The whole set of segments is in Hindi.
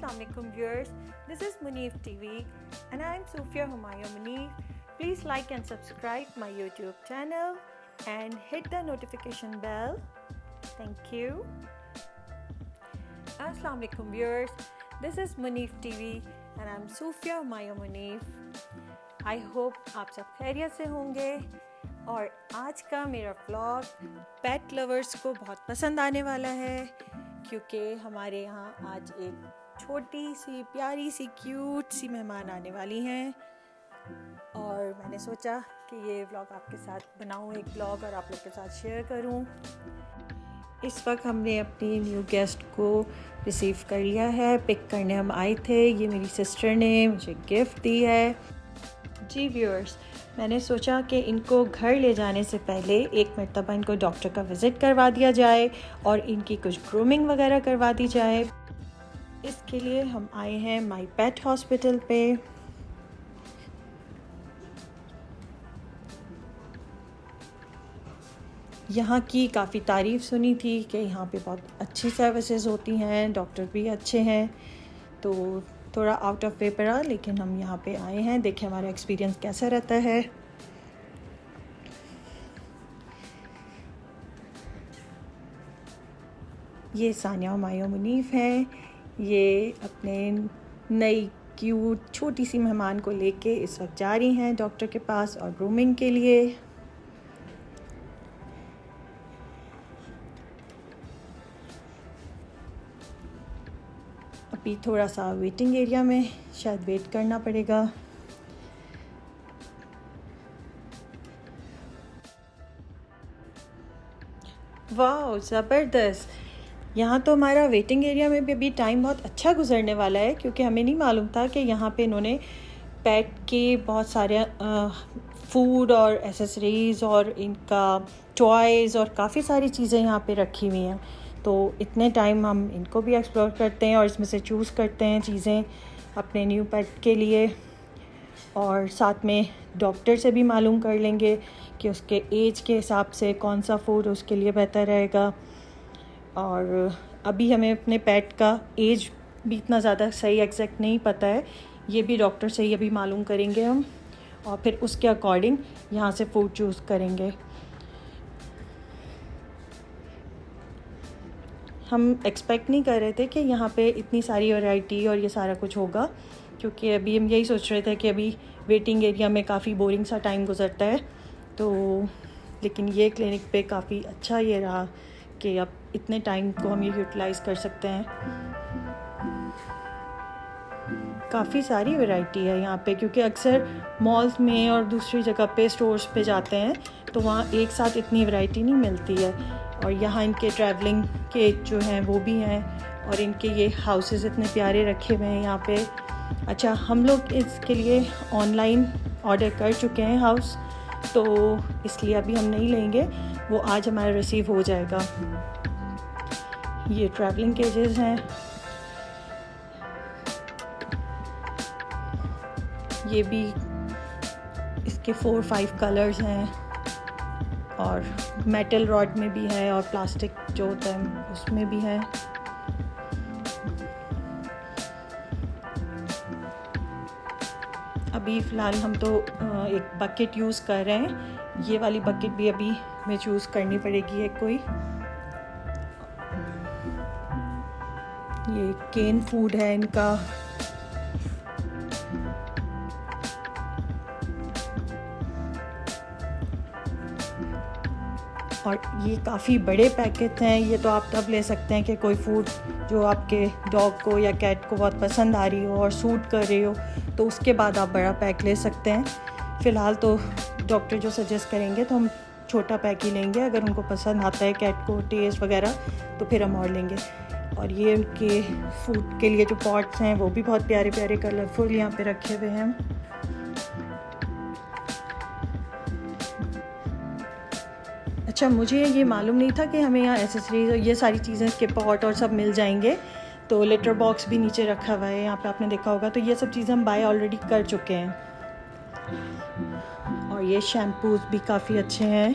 Assalamualaikum viewers, this is Munif TV and I am Sufia Humayun Munif. Please like and subscribe my YouTube channel and hit the notification bell. Thank you. Assalamualaikum viewers, this is Munif TV and I am Sufia Humayun Munif. I hope आप सब खैरियत से होंगे और आज का मेरा व्लॉग पेट लवर्स को बहुत पसंद आने वाला है क्योंकि हमारे यहाँ आज एक छोटी सी प्यारी सी क्यूट सी मेहमान आने वाली हैं और मैंने सोचा कि ये व्लॉग आपके साथ बनाऊँ, एक व्लॉग और आप लोग के साथ शेयर करूँ। इस वक्त हमने अपनी न्यू गेस्ट को रिसीव कर लिया है, पिक करने हम आए थे। ये मेरी सिस्टर ने मुझे गिफ्ट दी है। जी व्यूअर्स, मैंने सोचा कि इनको घर ले जाने से पहले एक मरतबा इनको डॉक्टर का विज़िट करवा दिया जाए और इनकी कुछ ग्रूमिंग वगैरह करवा दी जाए। इसके लिए हम आए हैं माई पेट हॉस्पिटल पे। यहाँ की काफ़ी तारीफ़ सुनी थी कि यहाँ पे बहुत अच्छी सर्विसेज होती हैं, डॉक्टर भी अच्छे हैं, तो थोड़ा आउट ऑफ वे पड़ा, लेकिन हम यहाँ पे आए हैं। देखें हमारा एक्सपीरियंस कैसा रहता है। ये सानिया हुमायूं मुनीफ हैं। ये अपने नई क्यूट छोटी सी मेहमान को लेके इस वक्त जा रही हैं डॉक्टर के पास और ग्रूमिंग के लिए। अभी थोड़ा सा वेटिंग एरिया में शायद वेट करना पड़ेगा। वाह ज़बरदस्त! यहाँ तो हमारा वेटिंग एरिया में भी अभी टाइम बहुत अच्छा गुजरने वाला है क्योंकि हमें नहीं मालूम था कि यहाँ पे इन्होंने पेट के बहुत सारे फूड और एसेसरीज़ और इनका टॉयज़ और काफ़ी सारी चीज़ें यहाँ पे रखी हुई हैं। तो इतने टाइम हम इनको भी एक्सप्लोर करते हैं और इसमें से चूज़ करते हैं चीज़ें अपने न्यू पेट के लिए, और साथ में डॉक्टर से भी मालूम कर लेंगे कि उसके एज के हिसाब से कौन सा फूड उसके लिए बेहतर रहेगा। और अभी हमें अपने पेट का एज भी इतना ज़्यादा सही एग्जैक्ट नहीं पता है, ये भी डॉक्टर से ही अभी मालूम करेंगे हम, और फिर उसके अकॉर्डिंग यहाँ से फूड चूज़ करेंगे। हम एक्सपेक्ट नहीं कर रहे थे कि यहाँ पे इतनी सारी वैरायटी और ये सारा कुछ होगा, क्योंकि अभी हम यही सोच रहे थे कि अभी वेटिंग एरिया में काफ़ी बोरिंग सा टाइम गुजरता है। तो लेकिन ये क्लिनिक पे काफ़ी अच्छा ये रहा कि अब इतने टाइम को हम ये यूटिलाइज़ कर सकते हैं। काफ़ी सारी वैरायटी है यहाँ पे, क्योंकि अक्सर मॉल्स में और दूसरी जगह पे स्टोर्स पे जाते हैं तो वहाँ एक साथ इतनी वैरायटी नहीं मिलती है। और यहाँ इनके ट्रैवलिंग के जो हैं वो भी हैं, और इनके ये हाउसेस इतने प्यारे रखे हुए हैं यहाँ पे। अच्छा, हम लोग इसके लिए ऑनलाइन ऑर्डर कर चुके हैं हाउस, तो इसलिए अभी हम नहीं लेंगे, वो आज हमारा रिसीव हो जाएगा। ये ट्रैवलिंग केजेस हैं, ये भी इसके 4-5 कलर्स हैं, और मेटल रॉड में भी है और प्लास्टिक जो होता है उसमें भी है। अभी फ़िलहाल हम तो एक बकेट यूज़ कर रहे हैं। ये वाली बकेट भी अभी हमें चूज़ करनी पड़ेगी एक कोई। ये केन फूड है इनका। और ये काफ़ी बड़े पैकेट हैं, ये तो आप तब ले सकते हैं कि कोई फूड जो आपके डॉग को या कैट को बहुत पसंद आ रही हो और सूट कर रही हो, तो उसके बाद आप बड़ा पैक ले सकते हैं। फ़िलहाल तो डॉक्टर जो सजेस्ट करेंगे तो हम छोटा पैक ही लेंगे। अगर उनको पसंद आता है कैट को टेस्ट वगैरह तो फिर हम और लेंगे। और ये उनके फूड के लिए जो पॉट्स हैं वो भी बहुत प्यारे प्यारे कलरफुल यहाँ पे रखे हुए हैं। अच्छा, मुझे ये मालूम नहीं था कि हमें यहाँ एसेसरीज और ये सारी चीज़ें के पॉट और सब मिल जाएंगे। तो लेटर बॉक्स भी नीचे रखा हुआ है, यहाँ पे आपने देखा होगा। तो ये सब चीज़ें हम बाय ऑलरेडी कर चुके हैं। और ये शैम्पूज़ भी काफ़ी अच्छे हैं।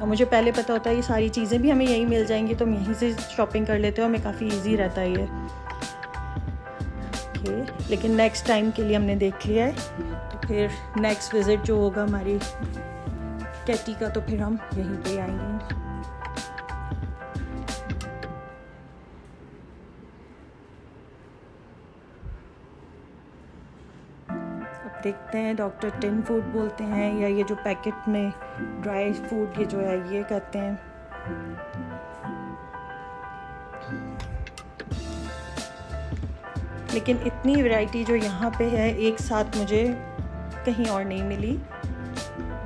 मुझे पहले पता होता है ये सारी चीज़ें भी हमें यहीं मिल जाएंगी तो हम यहीं से शॉपिंग कर लेते हैं, हमें काफ़ी इजी रहता है ये। ओके, लेकिन नेक्स्ट टाइम के लिए हमने देख लिया है, तो फिर नेक्स्ट विज़िट जो होगा हमारी कैटी का तो फिर हम यहीं पे आएंगे। देखते हैं डॉक्टर टिन फूड बोलते हैं या ये जो पैकेट में ड्राई फूड ये जो है ये कहते हैं। लेकिन इतनी वैरायटी जो यहाँ पे है एक साथ मुझे कहीं और नहीं मिली।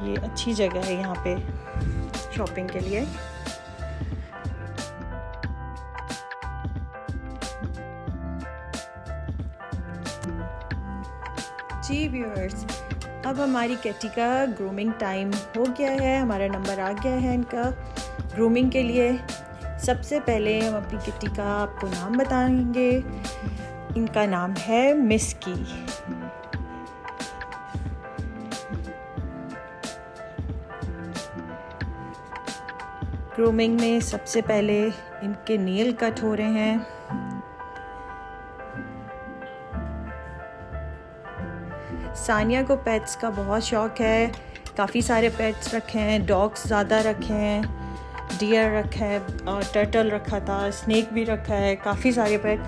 ये अच्छी जगह है यहाँ पे शॉपिंग के लिए। जी व्यूअर्स, अब हमारी कैटी का ग्रूमिंग टाइम हो गया है, हमारा नंबर आ गया है इनका ग्रूमिंग के लिए। सबसे पहले हम अपनी किटी का आपको नाम बताएंगे। इनका नाम है मिस्की। ग्रूमिंग में सबसे पहले इनके नेल कट हो रहे हैं। सानिया को पेट्स का बहुत शौक़ है, काफ़ी सारे पेट्स रखे हैं, डॉग्स ज़्यादा रखे हैं, डियर रखा है और टर्टल रखा था, स्नेक भी रखा है, काफ़ी सारे पेट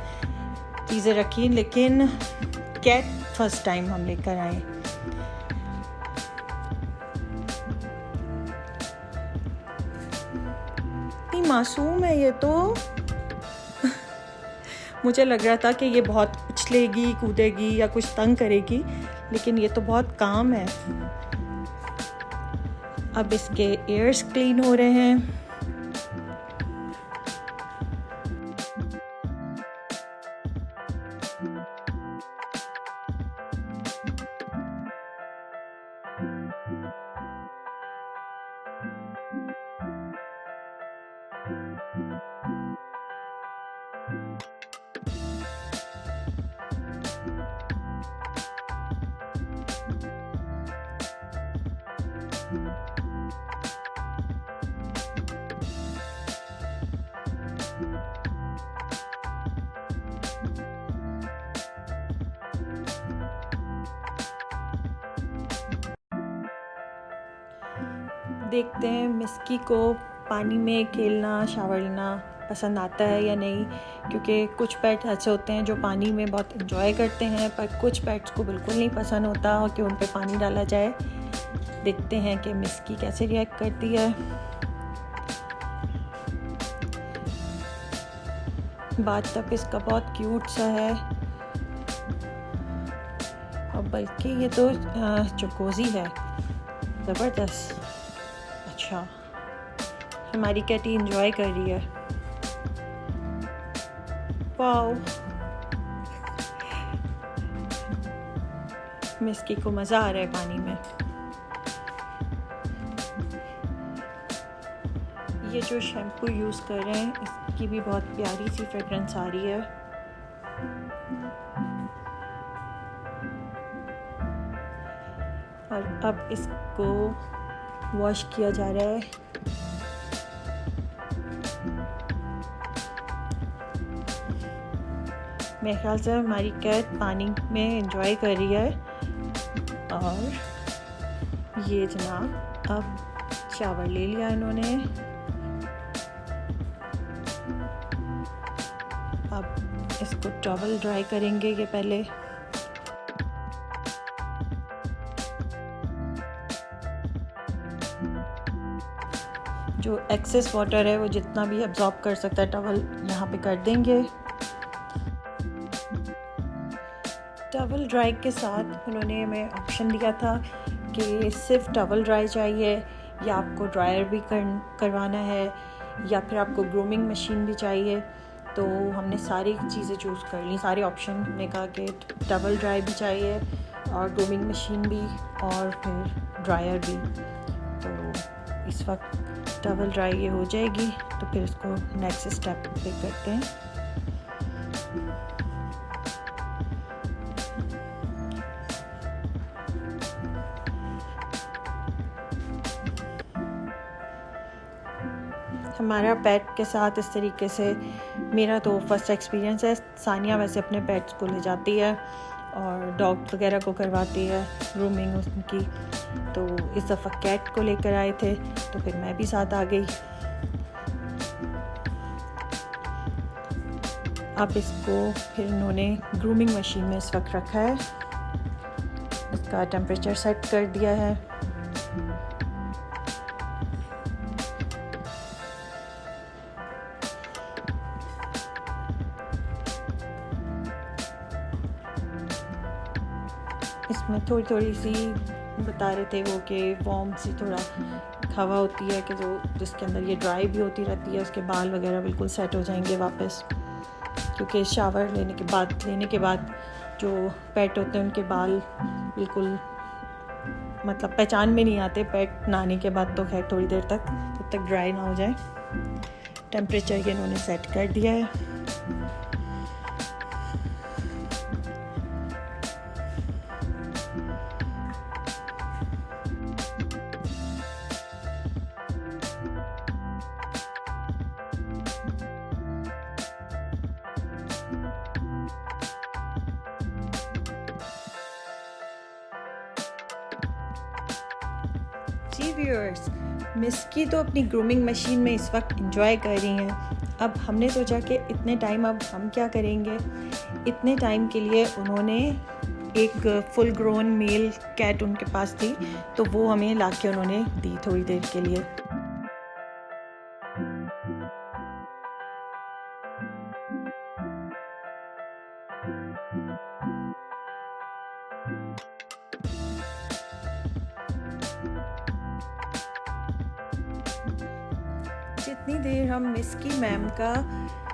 चीज़ें रखी, लेकिन कैट फर्स्ट टाइम हम लेकर आए। इतनी मासूम है ये तो मुझे लग रहा था कि ये बहुत उछलेगी, कूदेगी या कुछ तंग करेगी, लेकिन ये तो बहुत काम है। अब इसके ears क्लीन हो रहे हैं। देखते हैं मिस्की को पानी में खेलना, शावर लेना पसंद आता है या नहीं, क्योंकि कुछ पेट ऐसे होते हैं जो पानी में बहुत एंजॉय करते हैं, पर कुछ पेट्स को बिल्कुल नहीं पसंद होता कि उन पे पानी डाला जाए। देखते हैं कि मिस्की कैसे रिएक्ट करती है। बाथटब इसका बहुत क्यूट सा है, और बल्कि ये तो चकोजी है, ज़बरदस्त। अच्छा, हमारी कैटी एंजॉय कर रही है। वाओ, मिस्की को मज़ा आ रहा है पानी में। ये जो शैम्पू यूज़ कर रहे हैं इसकी भी बहुत प्यारी सी फ्रेगरेंस आ रही है। और अब इसको वॉश किया जा रहा है। मेरे ख्याल से हमारी कैट पानी में एंजॉय कर रही है। और ये जनाब अब शावर ले लिया इन्होंने। अब इसको टॉवल ड्राई करेंगे ये पहले। जो एक्सेस वाटर है वो जितना भी अब्जॉर्ब कर सकता है टॉवल यहाँ पे कर देंगे। टॉवल ड्राई के साथ उन्होंने हमें ऑप्शन दिया था कि सिर्फ टॉवल ड्राई चाहिए या आपको ड्रायर भी करवाना है या फिर आपको ग्रूमिंग मशीन भी चाहिए। तो हमने सारी चीज़ें चूज़ कर ली, सारे ऑप्शन हमने कहा कि टॉवल ड्राई भी चाहिए और ग्रूमिंग मशीन भी और फिर ड्रायर भी। तो इस वक्त टॉवल ड्राई ये हो जाएगी तो फिर इसको नेक्स्ट स्टेप पे करते हैं। हमारा पेट के साथ इस तरीके से मेरा तो फर्स्ट एक्सपीरियंस है। सानिया वैसे अपने पेट्स को ले जाती है और डॉग वगैरह को करवाती है ग्रूमिंग उनकी, तो इस दफ़ा कैट को लेकर आए थे तो फिर मैं भी साथ आ गई। अब इसको फिर इन्होंने ग्रूमिंग मशीन में इस वक्त रखा है, इसका टेम्परेचर सेट कर दिया है। इसमें थोड़ी थोड़ी सी बता रहे थे वो कि वार्म सी थोड़ा हवा होती है कि जो जिसके अंदर ये ड्राई भी होती रहती है, उसके बाल वगैरह बिल्कुल सेट हो जाएंगे वापस, क्योंकि शावर लेने के बाद जो पेट होते हैं उनके बाल बिल्कुल मतलब पहचान में नहीं आते पेट नहाने के बाद, तो खैर थोड़ी देर तक जब तक ड्राई ना हो जाए। टेम्परेचर ये इन्होंने सेट कर दिया है। जी व्यूअर्स, मिस्की तो अपनी ग्रूमिंग मशीन में इस वक्त एंजॉय कर रही हैं। अब हमने सोचा कि इतने टाइम अब हम क्या करेंगे। इतने टाइम के लिए उन्होंने एक फुल ग्रोन मेल कैट उनके पास थी, तो वो हमें लाके उन्होंने दी थोड़ी देर के लिए। जितनी देर हम मिस्की मैम का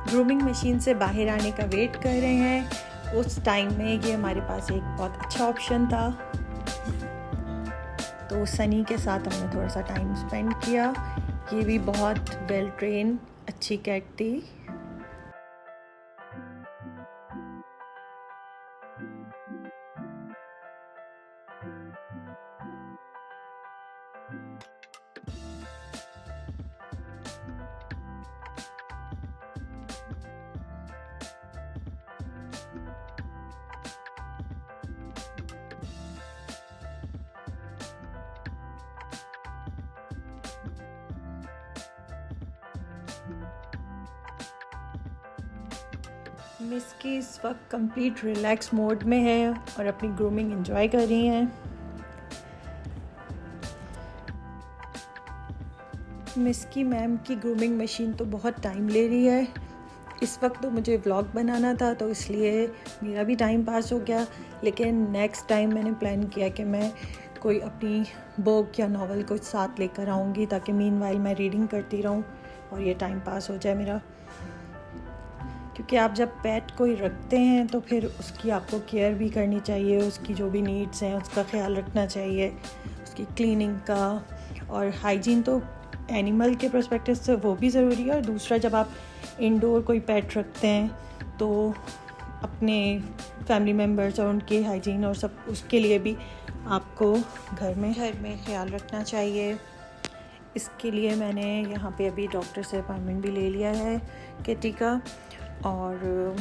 ग्रूमिंग मशीन से बाहर आने का वेट कर रहे हैं, उस टाइम में ये हमारे पास एक बहुत अच्छा ऑप्शन था। तो सनी के साथ हमने थोड़ा सा टाइम स्पेंड किया। ये भी बहुत वेल ट्रेन अच्छी कैट थी। मिस्की इस वक्त कंप्लीट रिलैक्स मोड में है और अपनी ग्रूमिंग एंजॉय कर रही हैं। मिस्की मैम की ग्रूमिंग मशीन तो बहुत टाइम ले रही है। इस वक्त तो मुझे व्लॉग बनाना था, तो इसलिए मेरा भी टाइम पास हो गया, लेकिन नेक्स्ट टाइम मैंने प्लान किया कि मैं कोई अपनी बुक या नॉवल कुछ साथ लेकर आऊँगी, ताकि मीनवाइल मैं रीडिंग करती रहूँ और ये टाइम पास हो जाए मेरा। क्योंकि आप जब पेट कोई रखते हैं तो फिर उसकी आपको केयर भी करनी चाहिए, उसकी जो भी नीड्स हैं उसका ख्याल रखना चाहिए, उसकी क्लीनिंग का और हाइजीन तो एनिमल के पर्सपेक्टिव से वो भी ज़रूरी है। और दूसरा, जब आप इंडोर कोई पेट रखते हैं तो अपने फैमिली मेम्बर्स और उनके हाइजीन और सब उसके लिए भी आपको घर में ख्याल रखना चाहिए। इसके लिए मैंने यहाँ पे अभी डॉक्टर से अपॉइंटमेंट भी ले लिया है किटी का, और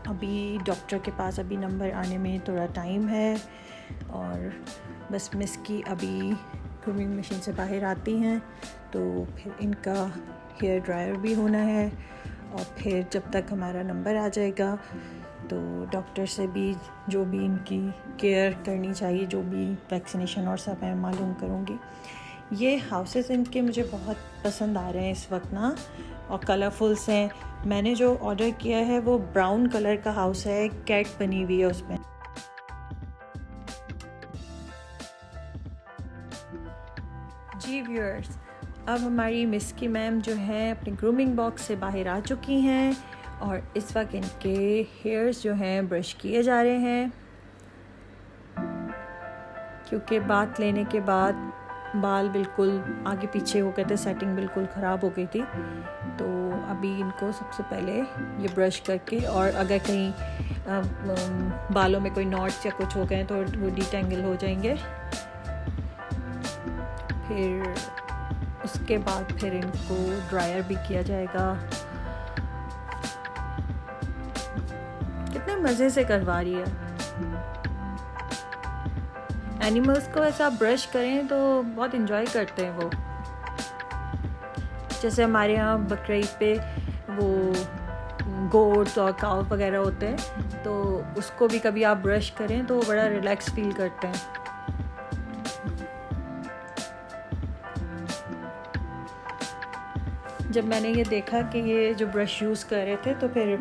अभी डॉक्टर के पास अभी नंबर आने में थोड़ा टाइम है। और बस मिस्की अभी ग्रूमिंग मशीन से बाहर आती हैं तो फिर इनका हेयर ड्रायर भी होना है, और फिर जब तक हमारा नंबर आ जाएगा तो डॉक्टर से भी जो भी इनकी केयर करनी चाहिए, जो भी वैक्सीनेशन और सब मैं मालूम करूँगी। ये हाउसेस इनके मुझे बहुत पसंद आ रहे हैं इस वक्त ना, और कलरफुल्स हैं। मैंने जो ऑर्डर किया है वो ब्राउन कलर का हाउस है, कैट बनी हुई है उसमें। जी व्यूअर्स, अब हमारी मिस्की मैम जो है अपने ग्रूमिंग बॉक्स से बाहर आ चुकी हैं और इस वक्त इनके हेयर्स जो हैं ब्रश किए जा रहे हैं, क्योंकि बात लेने के बाद बाल बिल्कुल आगे पीछे हो गए थे, सेटिंग बिल्कुल ख़राब हो गई थी। तो अभी इनको सबसे पहले ये ब्रश करके, और अगर कहीं बालों में कोई नॉट्स या कुछ हो गए तो वो डिटेंगल हो जाएंगे। फिर उसके बाद फिर इनको ड्रायर भी किया जाएगा। कितने मज़े से करवा रही है। एनिमल्स को ऐसा ब्रश करें तो बहुत इन्जॉय करते हैं वो। जैसे हमारे यहाँ बकरीद पे वो गोट्स और काव वगैरह होते हैं, तो उसको भी कभी आप ब्रश करें तो वो बड़ा रिलैक्स फील करते हैं। जब मैंने ये देखा कि ये जो ब्रश यूज़ कर रहे थे, तो फिर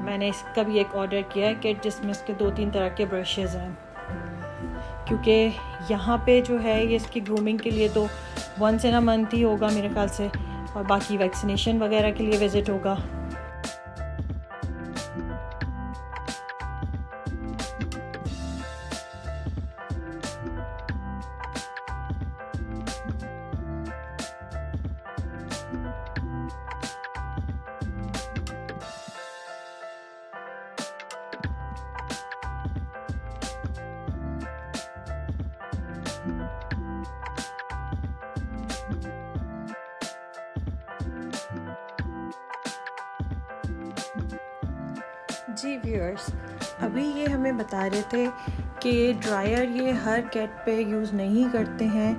मैंने इसका भी एक ऑर्डर किया है किट, जिसमें इसके 2-3 तरह के ब्रशेज़ हैं। क्योंकि यहाँ पे जो है ये इसकी ग्रूमिंग के लिए तो वंस इन अ मंथ ही होगा मेरे ख्याल से, और बाकी वैक्सीनेशन वगैरह के लिए विज़िट होगा। जी व्यूअर्स, अभी ये हमें बता रहे थे कि ड्रायर ये हर कैट पे यूज़ नहीं करते हैं,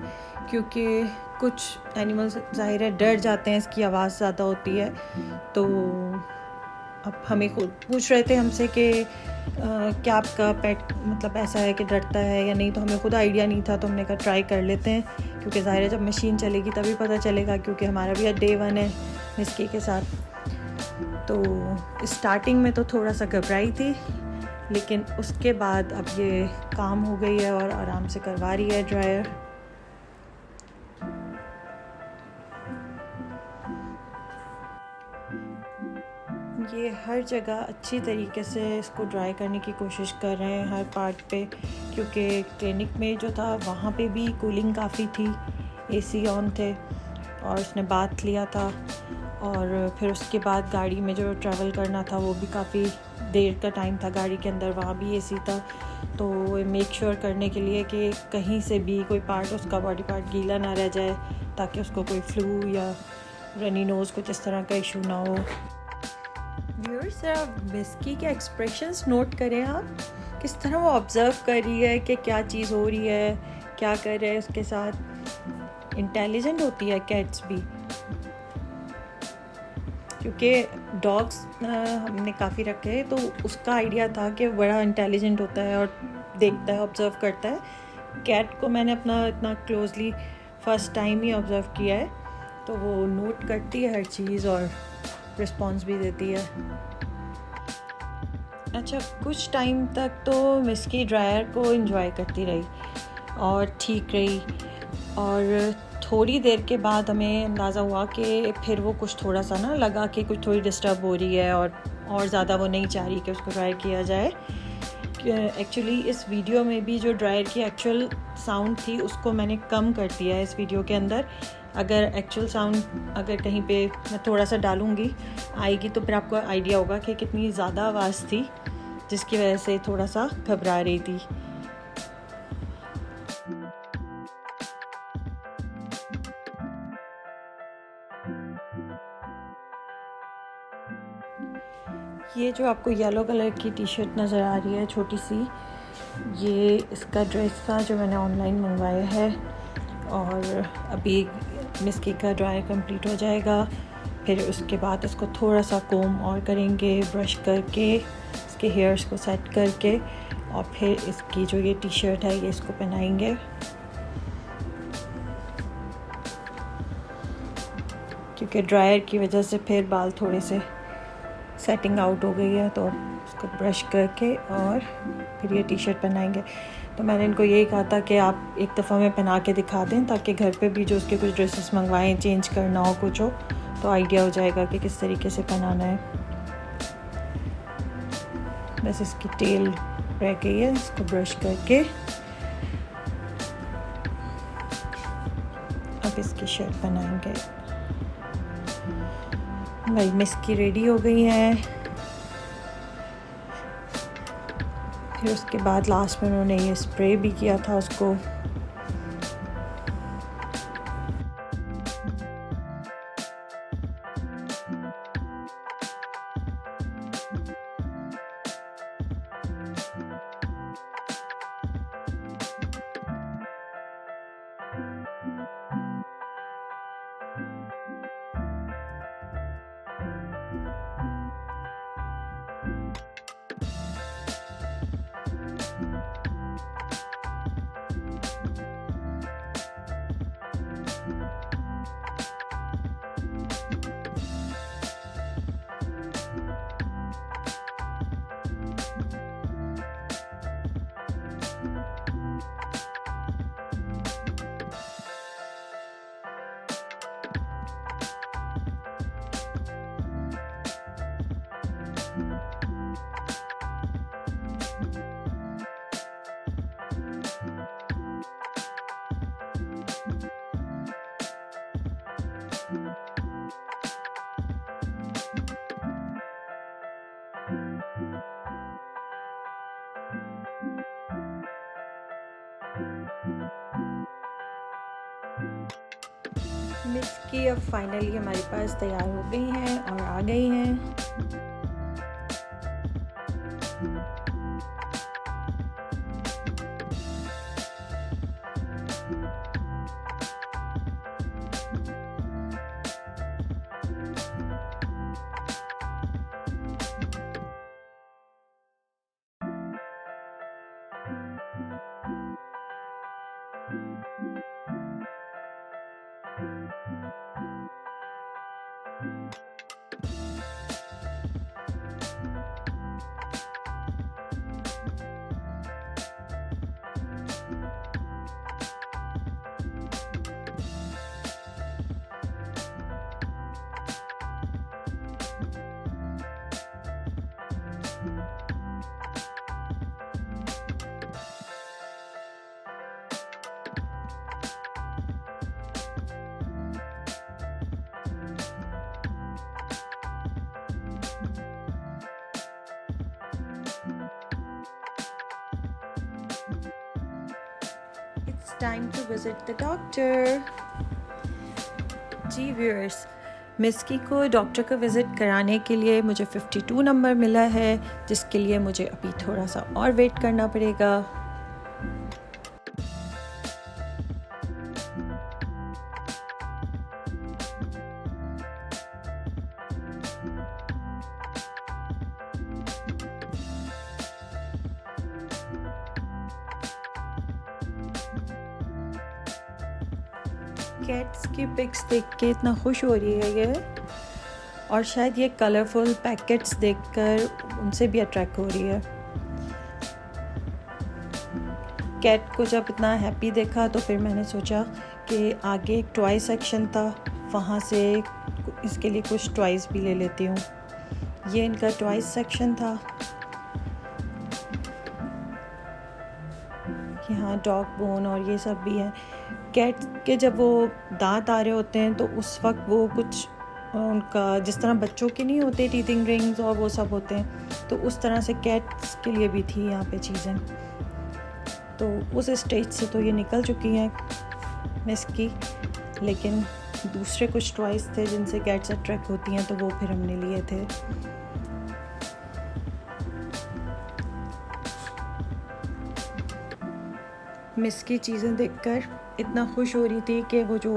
क्योंकि कुछ एनिमल्स ज़ाहिर है डर जाते हैं, इसकी आवाज़ ज़्यादा होती है। तो अब हमें खुद पूछ रहे थे हमसे कि क्या आपका पेट मतलब ऐसा है कि डरता है या नहीं, तो हमें खुद आइडिया नहीं था, तो हमने कहा ट्राई कर लेते हैं, क्योंकि ज़ाहिर है जब मशीन चलेगी तभी पता चलेगा, क्योंकि हमारा भी डे 1 है मिस्की के साथ। तो स्टार्टिंग में तो थोड़ा सा घबराई थी, लेकिन उसके बाद अब ये काम हो गई है और आराम से करवा रही है ड्रायर। ये हर जगह अच्छी तरीके से इसको ड्राई करने की कोशिश कर रहे हैं, हर पार्ट पे, क्योंकि क्लिनिक में जो था वहाँ पे भी कूलिंग काफ़ी थी, एसी ऑन थे, और उसने बाथ लिया था। और फिर उसके बाद गाड़ी में जो ट्रैवल करना था वो भी काफ़ी देर का टाइम था गाड़ी के अंदर, वहाँ भी एसी था। तो मेक श्योर करने के लिए कि कहीं से भी कोई पार्ट, उसका बॉडी पार्ट गीला ना रह जाए, ताकि उसको कोई फ्लू या रनी नोज़ कुछ इस तरह का इशू ना हो। व्यूअर्स, मिस्की के एक्सप्रेशंस नोट करें आप, किस तरह वो ऑब्ज़र्व कर रही है कि क्या चीज़ हो रही है, क्या कर रहे हैं उसके साथ। इंटेलिजेंट होती है कैट्स भी, क्योंकि डॉग्स हमने काफ़ी रखे हैं, तो उसका आइडिया था कि बड़ा इंटेलिजेंट होता है और देखता है, ऑब्ज़र्व करता है। कैट को मैंने अपना इतना क्लोजली फ़र्स्ट टाइम ही ऑब्ज़र्व किया है, तो वो नोट करती है हर चीज़ और रिस्पॉन्स भी देती है। अच्छा, कुछ टाइम तक तो मिस्की ड्रायर को एंजॉय करती रही और ठीक रही, और थोड़ी देर के बाद हमें अंदाज़ा हुआ कि फिर वो कुछ थोड़ा सा ना लगा कि कुछ थोड़ी डिस्टर्ब हो रही है, और ज़्यादा वो नहीं चाह रही कि उसको ड्राई किया जाए। एक्चुअली इस वीडियो में भी जो ड्रायर की एक्चुअल साउंड थी उसको मैंने कम कर दिया है इस वीडियो के अंदर। अगर एक्चुअल साउंड अगर कहीं पे मैं थोड़ा सा डालूँगी आएगी, तो फिर आपको आइडिया होगा कि कितनी ज़्यादा आवाज़ थी, जिसकी वजह से थोड़ा सा घबरा रही थी। ये जो आपको येलो कलर की टी शर्ट नज़र आ रही है छोटी सी, ये इसका ड्रेस था जो मैंने ऑनलाइन मंगवाया है, और अभी मिस्की का ड्राई कंप्लीट हो जाएगा। फिर उसके बाद इसको थोड़ा सा कोम और करेंगे, ब्रश करके इसके हेयर्स को सेट करके, और फिर इसकी जो ये टी शर्ट है ये इसको पहनाएंगे। क्योंकि ड्रायर की वजह से फिर बाल थोड़े से सेटिंग आउट हो गई है, तो उसको ब्रश करके और फिर ये टी शर्ट पहनाएंगे। तो मैंने इनको यही कहा था कि आप एक दफ़ा में पहना के दिखा दें, ताकि घर पे भी जो उसके कुछ ड्रेसेस मंगवाएं, चेंज करना हो कुछ हो, तो आइडिया हो जाएगा कि किस तरीके से पहनाना है। बस इसकी टेल रह गई है, इसको ब्रश करके अब इसकी शर्ट पहनाएंगे। भाई मिस्की रेडी हो गई है। फिर उसके बाद लास्ट में उन्होंने ये स्प्रे भी किया था उसको। मिस्की अब फाइनली हमारे पास तैयार हो गई हैं और आ गई हैं। It's time to visit the doctor. जी व्यूअर्स, मिस्की को डॉक्टर को विज़िट कराने के लिए मुझे 52 नंबर मिला है, जिसके लिए मुझे अभी थोड़ा सा और वेट करना पड़ेगा। कैट्स की पिक्स देख के इतना खुश हो रही है ये, और शायद ये कलरफुल पैकेट्स देखकर उनसे भी अट्रैक्ट हो रही है। कैट को जब इतना हैप्पी देखा तो फिर मैंने सोचा कि आगे एक टॉय सेक्शन था, वहाँ से इसके लिए कुछ टॉयज़ भी ले लेती हूँ। ये इनका टॉय सेक्शन था। यहाँ डॉग बोन और ये सब भी है। कैट के जब वो दांत आ रहे होते हैं तो उस वक्त वो कुछ उनका जिस तरह बच्चों के नहीं होते टीथिंग रिंग्स और वो सब होते हैं, तो उस तरह से कैट्स के लिए भी थी यहाँ पे चीज़ें। तो उस स्टेज से तो ये निकल चुकी हैं मिस्की, लेकिन दूसरे कुछ टॉयज़ थे जिनसे कैट्स अट्रैक्ट होती हैं, तो वो फिर हमने लिए थे। मिस्की चीज़ें देखकर इतना खुश हो रही थी कि वो जो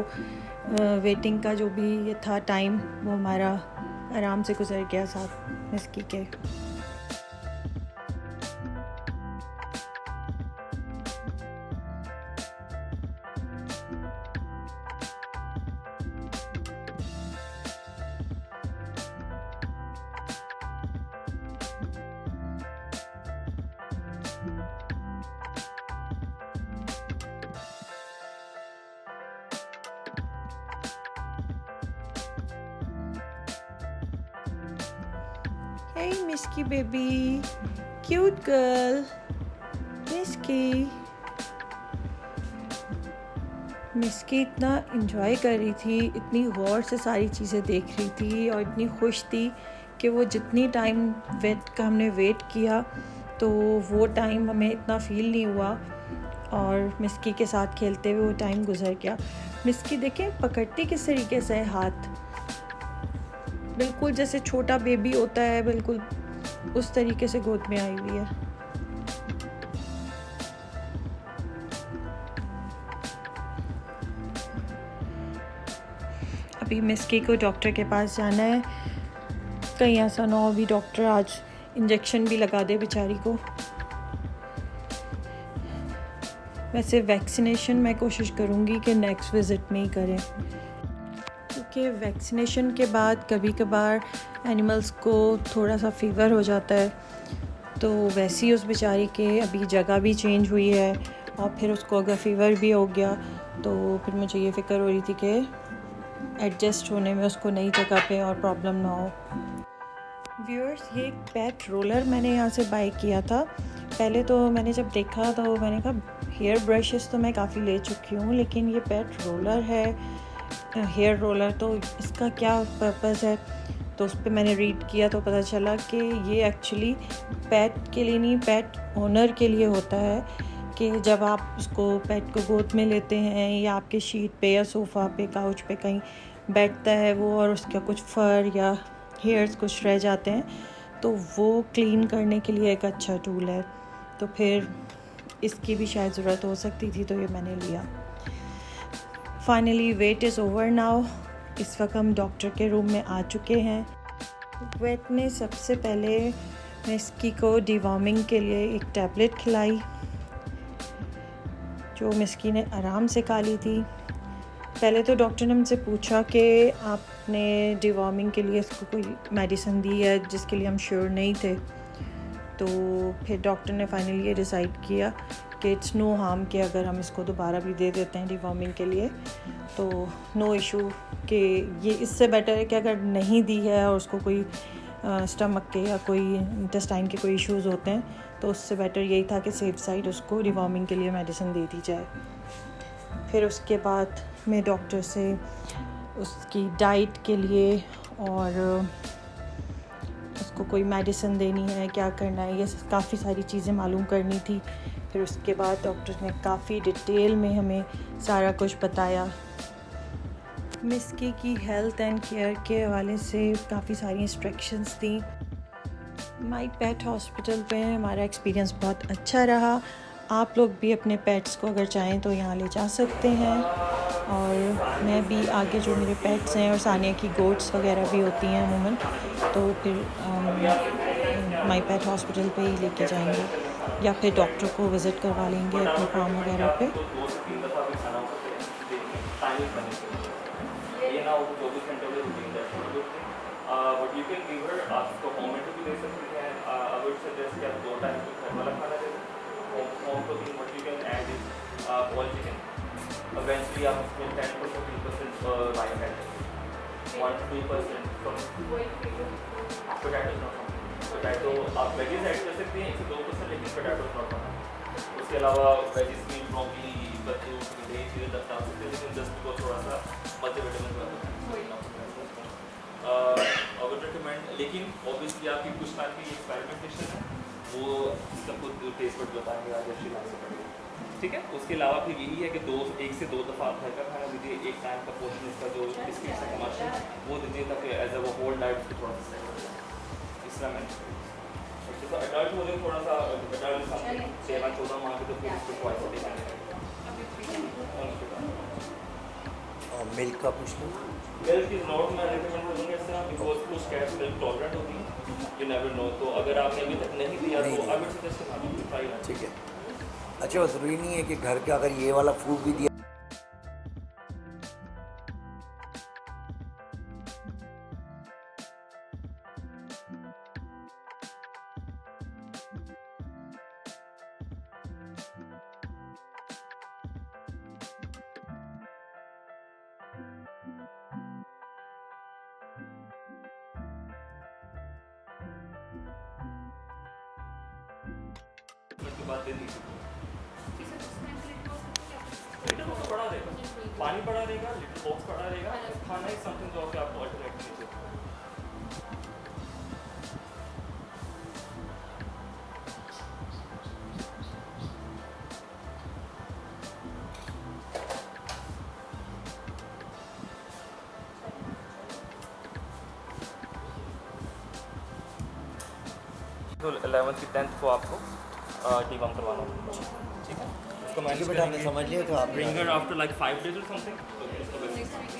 वेटिंग का जो भी ये था टाइम, वो हमारा आराम से गुजर गया साथ मिस्की के। Hey Miski baby, cute girl, Miski। मिस्की इतना इंजॉय कर रही थी, इतनी गौर से सारी चीज़ें देख रही थी और इतनी खुश थी कि वो जितनी टाइम वेट का हमने वेट किया तो वो टाइम हमें इतना फ़ील नहीं हुआ, और मिस्की के साथ खेलते हुए वो टाइम गुजर गया। मिस्की देखें पकड़ती किस तरीके से है हाथ, बिल्कुल जैसे छोटा बेबी होता है, बिल्कुल उस तरीके से गोद में आई हुई है। अभी मिस्की को डॉक्टर के पास जाना है, कहीं ऐसा ना हो अभी डॉक्टर आज इंजेक्शन भी लगा दे बेचारी को। वैसे वैक्सीनेशन मैं कोशिश करूँगी कि नेक्स्ट विज़िट में ही करें, क्योंकि वैक्सीनेशन के बाद कभी कभार एनिमल्स को थोड़ा सा फीवर हो जाता है, तो वैसे ही उस बेचारी के अभी जगह भी चेंज हुई है और फिर उसको अगर फीवर भी हो गया तो फिर मुझे ये फ़िक्र हो रही थी कि एडजस्ट होने में उसको नई जगह पे और प्रॉब्लम ना हो। व्यूअर्स, ये एक पेट रोलर मैंने यहाँ से बाय किया था। पहले तो मैंने जब देखा तो मैंने कहा हेयर ब्रशेस तो मैं काफ़ी ले चुकी हूँ, लेकिन ये पेट रोलर है, हेयर रोलर, तो इसका क्या पर्पस है। तो उस पर मैंने रीड किया तो पता चला कि ये एक्चुअली पेट के लिए नहीं, पेट ओनर के लिए होता है, कि जब आप उसको पेट को गोद में लेते हैं या आपके शीट पे या सोफ़ा पे काउच पे कहीं बैठता है वो और उसका कुछ फर या हेयर्स कुछ रह जाते हैं तो वो क्लीन करने के लिए एक अच्छा टूल है। तो फिर इसकी भी शायद ज़रूरत हो सकती थी तो ये मैंने लिया। Finally wait is over now. इस वक्त हम डॉक्टर के रूम में आ चुके हैं। वेट ने सबसे पहले मिस्की को डिवॉर्मिंग के लिए एक टैबलेट खिलाई जो मिस्की ने आराम से खा ली थी। पहले तो डॉक्टर ने मुझसे पूछा कि आपने डिवॉर्मिंग के लिए इसको कोई मेडिसिन दी है, जिसके लिए हम श्योर नहीं थे। तो फिर डॉक्टर ने फाइनली ये डिसाइड किया कि इट्स नो हार्म कि अगर हम इसको दोबारा भी दे देते हैं डिवॉर्मिंग के लिए तो नो इशू, कि ये इससे बेटर है कि अगर नहीं दी है और उसको कोई स्टमक के या कोई इंटेस्टाइन के कोई इश्यूज़ होते हैं तो उससे बेटर यही था कि सेफ साइड उसको डिवॉर्मिंग के लिए मेडिसिन दे दी जाए। फिर उसके बाद मैं डॉक्टर से उसकी डाइट के लिए और उसको कोई मेडिसिन देनी है, क्या करना है, ये काफ़ी सारी चीज़ें मालूम करनी थी। फिर उसके बाद डॉक्टर ने काफ़ी डिटेल में हमें सारा कुछ बताया। मिस्की की हेल्थ एंड केयर के हवाले से काफ़ी सारी इंस्ट्रक्शंस थी। माई पेट हॉस्पिटल पे हमारा एक्सपीरियंस बहुत अच्छा रहा। आप लोग भी अपने पेट्स को अगर चाहें तो यहाँ ले जा सकते हैं। और मैं भी आगे जो मेरे पेट्स हैं और सानिया की गोट्स वगैरह भी होती हैं अमूमन, तो फिर माई पेट हॉस्पिटल पे ही लेके जाएंगे या फिर डॉक्टर को विज़िट करवा लेंगे अपने फार्म वगैरह पे। But you can give her आपको होम मेड भी दे सकती हैं। आई वुड सजेस्ट कि आप 2 टाइम तो घर वाला खाना दे दें। Home protein what you can add is boil chicken. Eventually आप उसमें 10 to 15% राइस ऐड करें, 1 to 2% फ्रॉम पोटैटो। आप वेजीज ऐड कर सकते हैं 1 से 2%, लेकिन पोटैटो नॉट होना। उसके अलावा वेजीज में ब्रोकली, कद्दू, ये चीज़ें डाल सकते हैं, लेकिन जस्ट को थोड़ा सा मल्टीविटामिन अगर रिकमेंड। लेकिन ऑब्वियसली आपकी कुछ टाइम की एक्सपेरिमेंटेशन है, वो इसका खुद टेस्ट बट बताएंगे आज अच्छी बात से पड़ेगी, ठीक है। उसके अलावा फिर यही है कि 1 से 2 दफ़ा आप घर का खाना दीजिए। एक टाइम का पोर्शन इसका जो बिस्किट से कमर्शियल वो दीजिए ताकि एज अ वो होल डाइट को थोड़ा सा सेट हो जाए। इस तरह में तो अडल्ट हो जाए थोड़ा सा अडल्ट 13-14 माह के तो फिर उसको ट्वाइस मिल्क का पूछ लो। मिल्क इज नॉट मैं रिकमेंड करूँगा इस तरह, बिकॉज कुछ कैट्स मिल्क टॉलरेंट होती है, यू नेवर नो। तो अगर आपने अभी तक नहीं दिया तो आई वुड सजेस्ट ट्राई ना। ठीक है। अच्छा, ज़रूरी नहीं है कि घर का अगर ये वाला फूड भी दिया के बाद दे दीजिए। लिटिल बॉक्स पड़ा रहेगा, पानी पड़ा रहेगा, लिटिल बॉक्स पड़ा रहेगा। खाना इज समथिंग जो आप ऑल्टरनेट कीजिए। तो 11th की 10th को आपको डिवॉर्म करवाना होगा, ठीक है। उसको मैनेज बेटा आपने समझ लिया तो आप bring her after like 5 days और समथिंग।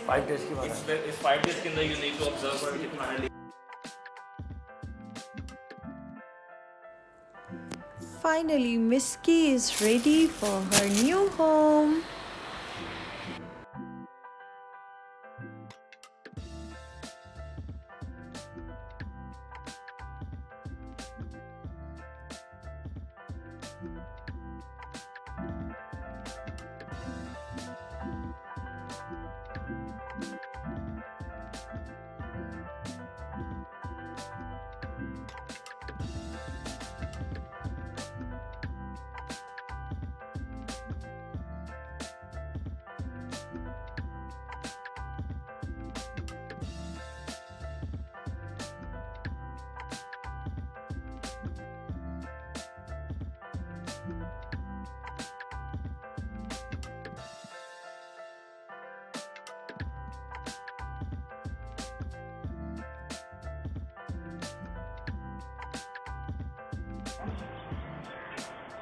5 डेज़ के बाद इस 5 days के अंदर यू नीड टू ऑब्जर्व हर कि खाना Finally, Miski is ready for her new home.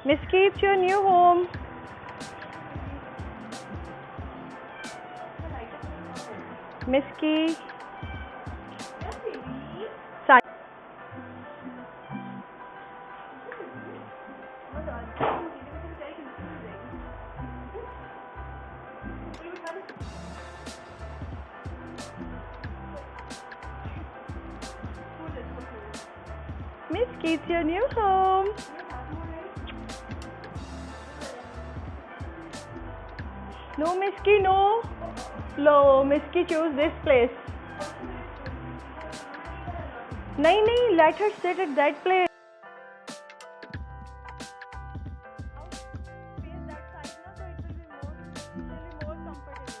Miski, it's your new home. Miski. Miski, it's your new home. No, Miski, no. Lo, Miski, choose this place. नहीं, let her sit at that place. Face that side na, so it will be more comfortable.